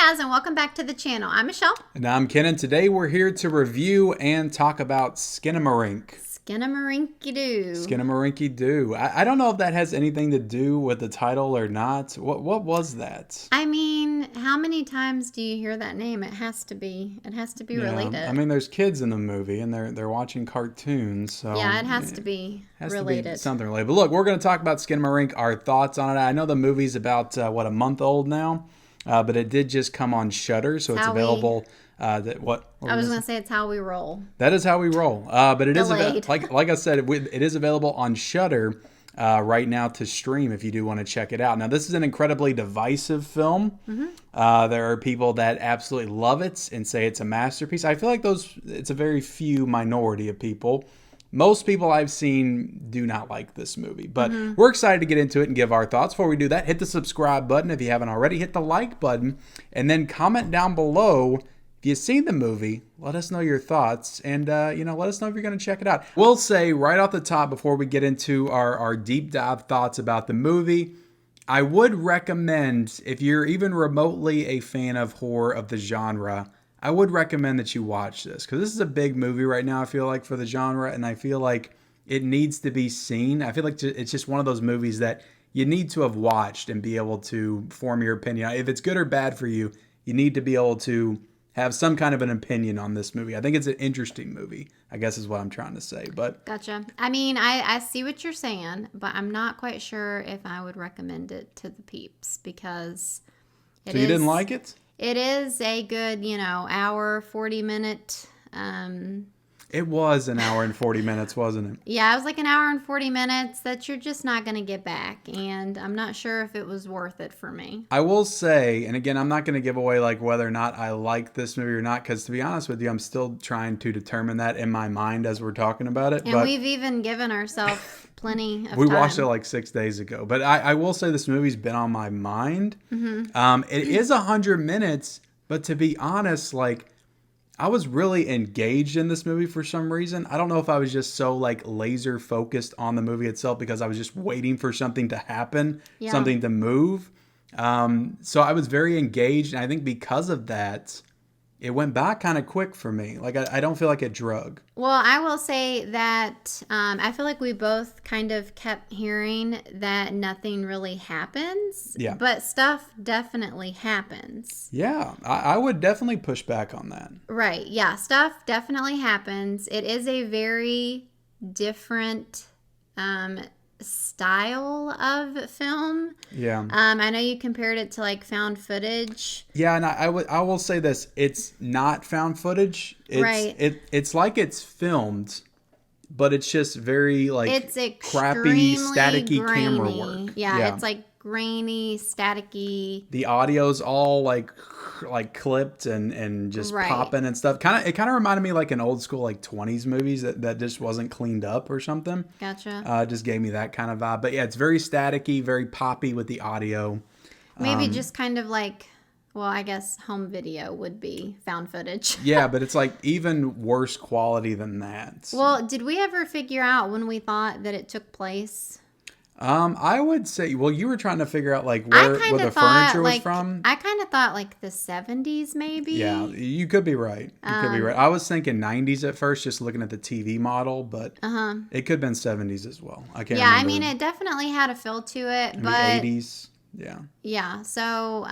guys, and welcome back to the channel. I'm Michelle. And I'm Ken, and today we're here to review and talk about Skinamarink. Skinamarinky-doo. Skinamarink-doo. I don't know if that has anything to do with the title or not. What was that? I mean, how many times do you hear that name? It has to be related. I mean, there's kids in the movie, and they're watching cartoons, so yeah, it has to be related. To be something related. But look, we're going to talk about Skinamarink, our thoughts on it. I know the movie's about, a month old now, but it did just come on Shudder, so it's available... I was going to say it's how we roll. That is how we roll. But it is like I said, it is available on Shudder right now to stream if you do want to check it out. Now, this is an incredibly divisive film. Mm-hmm. There are people that absolutely love it and say it's a masterpiece. I feel like it's a very few minority of people. Most people I've seen do not like this movie, but we're excited to get into it and give our thoughts. Before we do that, hit the subscribe button if you haven't already. Hit the like button and then comment down below. If you've seen the movie, let us know your thoughts, and let us know if you're going to check it out. We'll say right off the top before we get into our deep dive thoughts about the movie, I would recommend, if you're even remotely a fan of horror of the genre, I would recommend that you watch this, because this is a big movie right now, I feel like, for the genre, and I feel like it needs to be seen. I feel like it's just one of those movies that you need to have watched and be able to form your opinion. If it's good or bad for you, you need to be able to have some kind of an opinion on this movie. I think it's an interesting movie, I guess is what I'm trying to say. But Gotcha. I mean, I see what you're saying, but I'm not quite sure if I would recommend it to the peeps, because you didn't like it? It is a good, hour, 40-minute... It was an hour and 40 minutes, wasn't it? Yeah, it was like an hour and 40 minutes that you're just not going to get back. And I'm not sure if it was worth it for me. I will say, and again, I'm not going to give away like whether or not I like this movie or not, because to be honest with you, I'm still trying to determine that in my mind as we're talking about it. And we've even given ourselves plenty of time. We watched it like 6 days ago. But I will say this movie's been on my mind. Mm-hmm. It is 100 minutes, but to be honest, like... I was really engaged in this movie for some reason. I don't know if I was just so like laser focused on the movie itself because I was just waiting for something to happen, something to move. So I was very engaged, and I think because of that, it went by kind of quick for me. Like I don't feel like it drug. Well, I will say that I feel like we both kind of kept hearing that nothing really happens. Yeah. But stuff definitely happens. Yeah, I would definitely push back on that. Right. Yeah, stuff definitely happens. It is a very different style of film. Yeah. I know you compared it to like found footage. Yeah, and I will say this: it's not found footage. It's like it's filmed, but it's just very like it's crappy, staticky grainy camera work. Yeah, it's like grainy, staticky. The audio's all like clipped and just popping and stuff. It kind of reminded me like an old school like 20s movies that just wasn't cleaned up or something. Gotcha. Just gave me that kind of vibe. But yeah, it's very staticky, very poppy with the audio. Maybe just kind of like, well, I guess home video would be found footage. Yeah, but it's like even worse quality than that. Well, did we ever figure out when we thought that it took place? I would say, well, you were trying to figure out like where the furniture was from. I kind of thought like the 70s maybe. Yeah, you could be right. I was thinking 90s at first, just looking at the TV model, but it could have been 70s as well. I can't remember. Yeah, I mean, it definitely had a feel to it, but 80s. Yeah. Yeah, so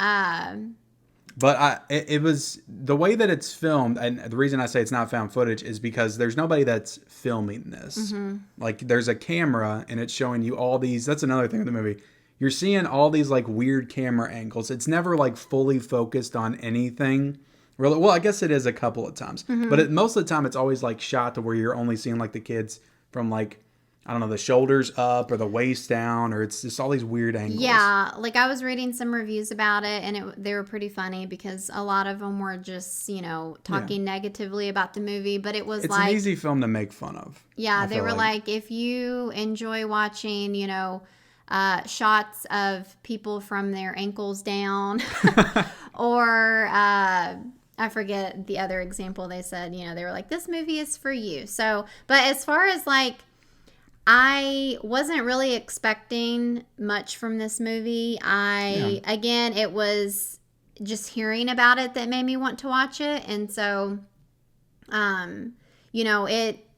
but it was the way that it's filmed, and the reason I say it's not found footage is because there's nobody that's filming this. Mm-hmm. Like there's a camera, and it's showing you all these. That's another thing in the movie. You're seeing all these like weird camera angles. It's never like fully focused on anything. Really, well, I guess it is a couple of times, but most of the time it's always like shot to where you're only seeing like the kids from like, I don't know, the shoulders up or the waist down, or it's just all these weird angles. Yeah, like I was reading some reviews about it, and they were pretty funny because a lot of them were just, talking negatively about the movie, but it's like... It's an easy film to make fun of. Yeah, they were like, if you enjoy watching, shots of people from their ankles down, or... I forget the other example they said, they were like, this movie is for you. So, but as far as like... I wasn't really expecting much from this movie. Again, it was just hearing about it that made me want to watch it. And so,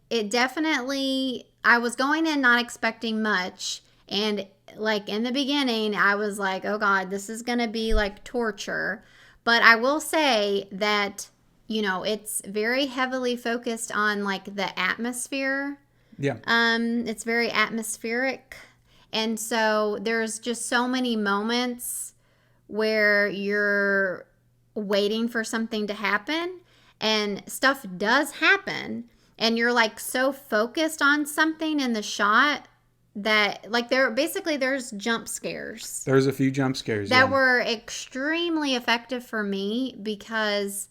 it definitely, I was going in not expecting much. And like in the beginning, I was like, oh God, this is going to be like torture. But I will say that, it's very heavily focused on like the atmosphere. Yeah. It's very atmospheric. And so there's just so many moments where you're waiting for something to happen and stuff does happen and you're like so focused on something in the shot that like there's jump scares. There's a few jump scares that were extremely effective for me because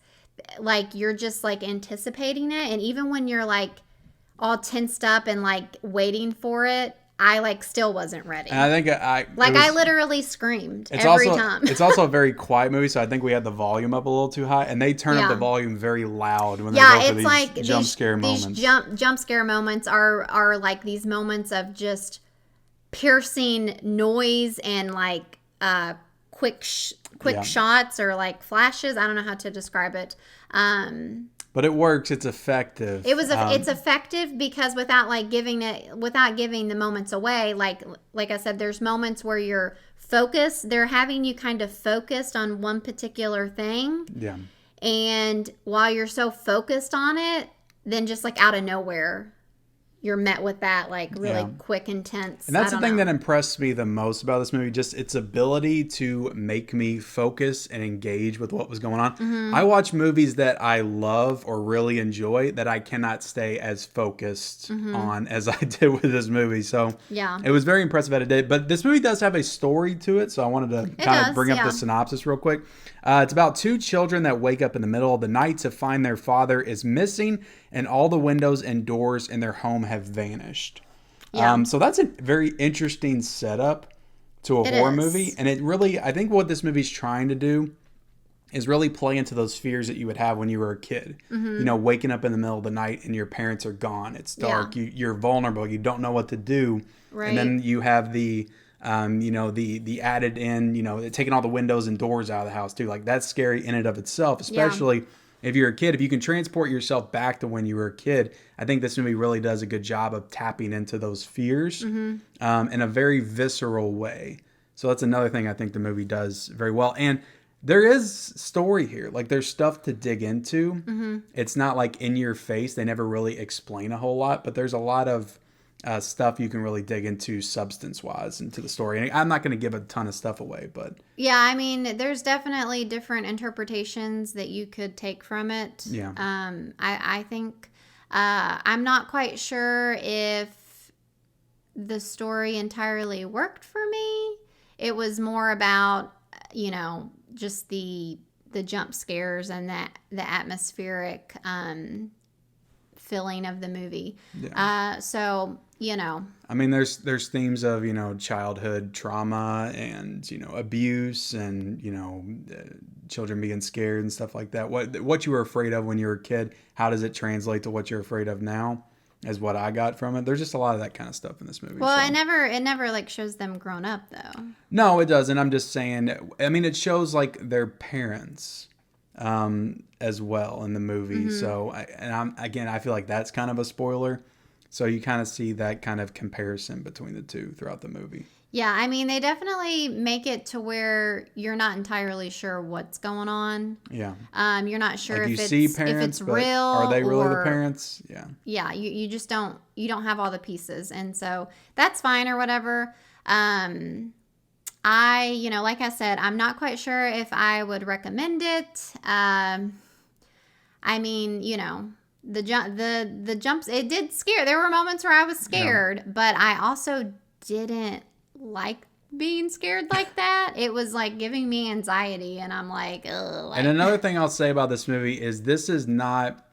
like you're just like anticipating it, and even when you're like all tensed up and like waiting for it, I like still wasn't ready. And I think I literally screamed every time. It's also a very quiet movie, so I think we had the volume up a little too high, and they turn up the volume very loud when they go for these jump scare moments. These jump scare moments are like these moments of just piercing noise and like quick shots or like flashes. I don't know how to describe it. But it works. It's effective. It's effective because without giving the moments away, like I said, there's moments where you're focused. They're having you kind of focused on one particular thing. Yeah. And while you're so focused on it, then just like out of nowhere, you're met with that like really quick, intense. And that's the thing that impressed me the most about this movie, just its ability to make me focus and engage with what was going on. Mm-hmm. I watch movies that I love or really enjoy that I cannot stay as focused on as I did with this movie. So it was very impressive that it did. But this movie does have a story to it, so I wanted to kind of bring up the synopsis real quick. It's about two children that wake up in the middle of the night to find their father is missing and all the windows and doors in their home have vanished. Yeah. So that's a very interesting setup to a horror movie. And it really, I think what this movie's trying to do is really play into those fears that you would have when you were a kid. Mm-hmm. Waking up in the middle of the night and your parents are gone. It's dark. Yeah. You're vulnerable. You don't know what to do. Right. And then you have the added in, taking all the windows and doors out of the house too. Like that's scary in and of itself, especially if you're a kid. If you can transport yourself back to when you were a kid, I think this movie really does a good job of tapping into those fears in a very visceral way. So that's another thing I think the movie does very well. And there is story here. Like there's stuff to dig into. Mm-hmm. It's not like in your face. They never really explain a whole lot, but there's a lot of stuff you can really dig into substance-wise into the story. And I'm not going to give a ton of stuff away, but... Yeah, I mean, there's definitely different interpretations that you could take from it. Yeah. I think... I'm not quite sure if the story entirely worked for me. It was more about, just the jump scares and the atmospheric feeling of the movie. Yeah. I mean, there's themes of, childhood trauma and, abuse and, children being scared and stuff like that. What you were afraid of when you were a kid, how does it translate to what you're afraid of now is what I got from it. There's just a lot of that kind of stuff in this movie. Well, so. it never like shows them grown up though. No, it doesn't. I'm just saying, I mean, it shows like their parents as well in the movie. Mm-hmm. So, I feel like that's kind of a spoiler. So you kind of see that kind of comparison between the two throughout the movie. Yeah, I mean, they definitely make it to where you're not entirely sure what's going on. Yeah. You're not sure like if it's real. Are they really the parents? Yeah. Yeah, you just don't have all the pieces. And so that's fine or whatever. Like I said, I'm not quite sure if I would recommend it. I mean, the jumps, it did scare. There were moments where I was scared, but I also didn't like being scared like that. It was like giving me anxiety, and I'm like, ugh. And another thing I'll say about this movie is this is not.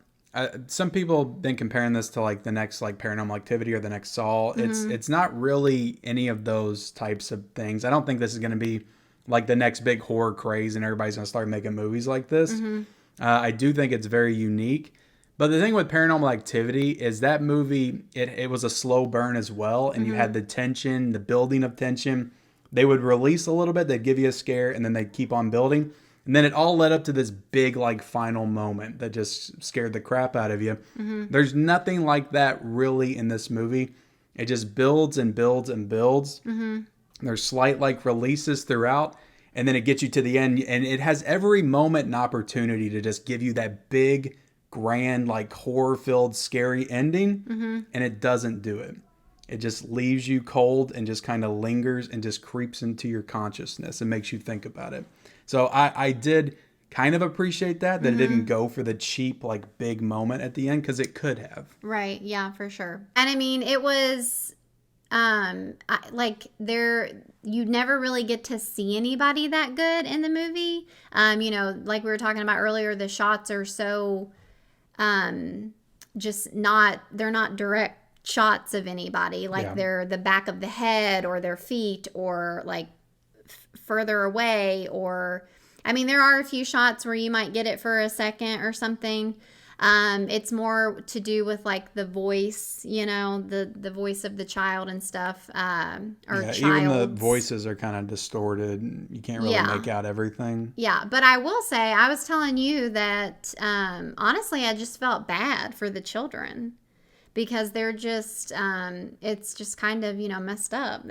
Some people have been comparing this to like the next like Paranormal Activity or the next Saw. Mm-hmm. It's not really any of those types of things. I don't think this is going to be like the next big horror craze and everybody's going to start making movies like this. Mm-hmm. I do think it's very unique. But the thing with Paranormal Activity is that movie, it was a slow burn as well. And you had the tension, the building of tension. They would release a little bit. They'd give you a scare and then they'd keep on building. And then it all led up to this big like final moment that just scared the crap out of you. There's nothing like that really in this movie. It just builds and builds and builds. There's slight like releases throughout, and then it gets you to the end, and it has every moment and opportunity to just give you that big, grand, like horror-filled, scary ending, and it doesn't do it. It just leaves you cold and just kind of lingers and just creeps into your consciousness and makes you think about it. So I did kind of appreciate that it didn't go for the cheap, like big moment at the end, because it could have. Right. Yeah, for sure. And I mean, it was you never really get to see anybody that good in the movie. You know, like we were talking about earlier, the shots are so they're not direct shots of anybody. Like they're the back of the head or their feet or like further away, or I mean, there are a few shots where you might get it for a second or something. It's more to do with like the voice, you know, the voice of the child and stuff. Even the voices are kind of distorted. You can't really make out everything. Yeah, but I will say, I was telling you that honestly, I just felt bad for the children. Because they're just, it's just kind of, you know, messed up.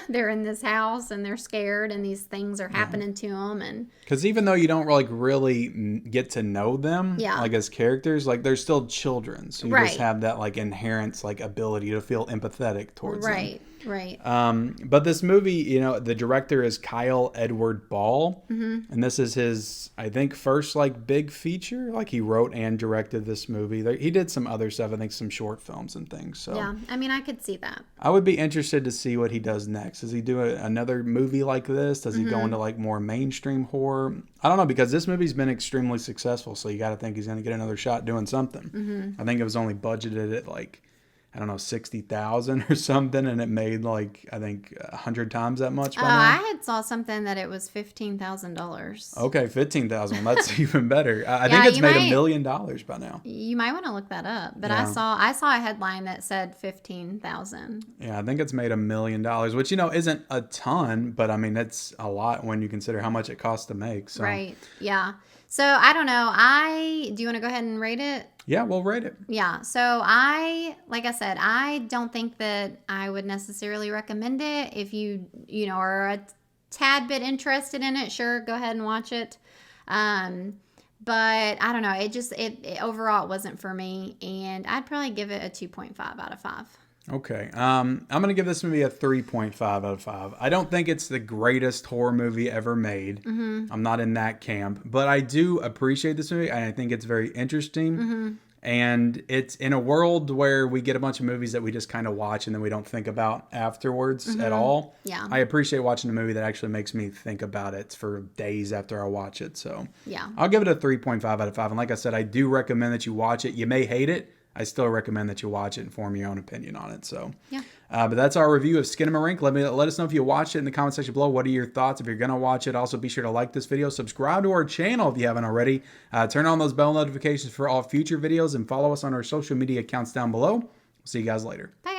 They're in this house and they're scared and these things are happening to them. And because even though you don't like really get to know them, like as characters, like they're still children. So you just have that like inherent like ability to feel empathetic towards them. Right. But this movie, you know, the director is Kyle Edward Ball, and this is his, I think, first like big feature. Like he wrote and directed this movie. He did some other stuff, I think, some short films and things. So yeah, I mean, I could see that. I would be interested to see what he does next. Does he do another movie like this? Does he go into like more mainstream horror? I don't know, because this movie's been extremely successful. So you got to think he's going to get another shot doing something. I think it was only budgeted at like, I don't know, 60,000 or something, and it made like I think 100 times that much. By now. I had saw something that it was $15,000. Okay, 15,000. That's even better. I think it's made $1 million by now. You might want to look that up. But I saw a headline that said 15,000. Yeah, I think it's made $1 million, which you know isn't a ton, but I mean it's a lot when you consider how much it costs to make. So. Right. Yeah. So I don't know. do you want to go ahead and rate it? Yeah, we'll rate it. Yeah. So like I said, I don't think that I would necessarily recommend it. If you are a tad bit interested in it, sure, go ahead and watch it. But I don't know. It overall it wasn't for me, and I'd probably give it a 2.5 out of 5. Okay. I'm going to give this movie a 3.5 out of 5. I don't think it's the greatest horror movie ever made. I'm not in that camp. But I do appreciate this movie, and I think it's very interesting. And it's in a world where we get a bunch of movies that we just kind of watch and then we don't think about afterwards at all. Yeah. I appreciate watching a movie that actually makes me think about it for days after I watch it. So yeah, I'll give it a 3.5 out of 5. And like I said, I do recommend that you watch it. You may hate it. I still recommend that you watch it and form your own opinion on it. So, yeah. But that's our review of Skinamarink. Let us know if you watched it in the comment section below. What are your thoughts if you're going to watch it? Also, be sure to like this video. Subscribe to our channel if you haven't already. Turn on those bell notifications for all future videos and follow us on our social media accounts down below. We'll see you guys later. Bye.